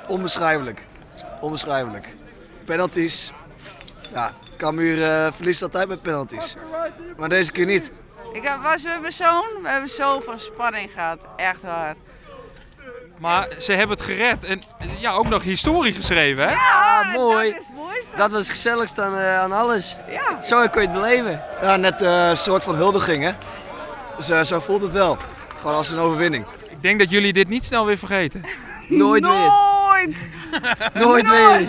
Onbeschrijfelijk. Onbeschrijfelijk. Penalties. Ja, Cambuur verliest altijd met penalties. Maar deze keer niet. Was met mijn zoon, we hebben zoveel spanning gehad. Echt waar. Maar ze hebben het gered en ja, ook nog historie geschreven, hè? Ja, mooi. Dat is het mooiste. Dat was het gezelligste aan alles. Ja. Zo kun je het beleven. Ja, net een soort van huldiging, hè. Dus zo voelt het wel. Gewoon als een overwinning. Ik denk dat jullie dit niet snel weer vergeten. Nooit weer. Nooit! Nooit weer.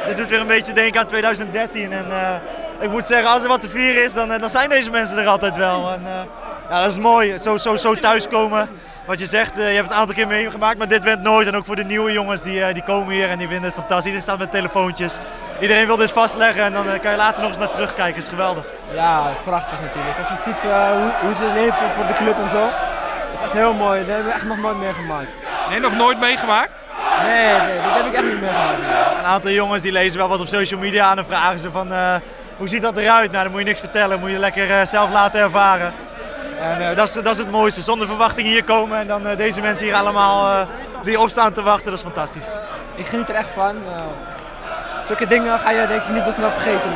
Dit doet weer een beetje denken aan 2013 en ik moet zeggen, als er wat te vieren is, dan zijn deze mensen er altijd wel. En, ja, dat is mooi, zo thuiskomen. Wat je zegt, je hebt het een aantal keer meegemaakt, maar dit wint nooit. En ook voor de nieuwe jongens die komen hier en die vinden het fantastisch. Iedereen staat met telefoontjes. Iedereen wil dit vastleggen en dan kan je later nog eens naar terugkijken. Dat is geweldig. Ja, het is prachtig natuurlijk. Als je ziet hoe ze leven voor de club en zo. Het is echt heel mooi. Dat hebben we echt nog nooit meegemaakt. Nee, nog nooit meegemaakt? Nee, dat heb ik echt niet meegemaakt. Een aantal jongens die lezen wel wat op social media aan en vragen ze van hoe ziet dat eruit? Nou, dan moet je niks vertellen, moet je lekker zelf laten ervaren. En dat is het mooiste, zonder verwachting hier komen en dan deze mensen hier allemaal die opstaan te wachten, dat is fantastisch. Ik geniet er echt van. Zulke dingen ga je denk ik niet zo snel vergeten.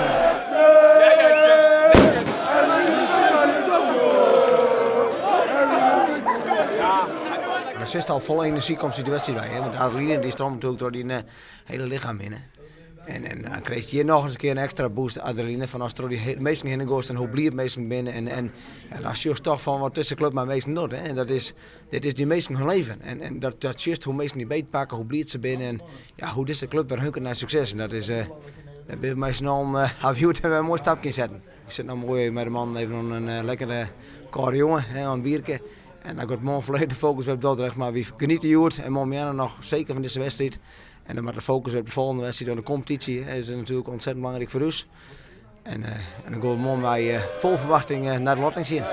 De zesde al vol energie komt ze de wedstrijd bij. Hè? Want de adrenaline die stroomt natuurlijk door die hele lichaam binnen. En dan krijg je hier nog eens een keer een extra boost adrenaline. Van als er door die meesten heen gaat, dan hoe blijft meesten binnen. En ja, dat is toch van wat tussen club maar meesten doet. Hè? En dit is die meesten hun leven. En dat is juist hoe meesten die beetpakken, hoe blijft ze binnen. En ja, hoe deze club weer hunkert naar succes. En dat is... Dat ben ik al afviewd en we een mooi stapje zetten. Ik zit nou mooi met de man even een lekkere koude jongen aan het biertje. En dan gaat morgen volledig de focus op Dordrecht, maar we genieten hier en morgen nog zeker van deze wedstrijd. En dan maar de focus op de volgende wedstrijd, de competitie is natuurlijk ontzettend belangrijk voor ons. En dan gaan we morgen bij vol verwachting naar de lotting zien.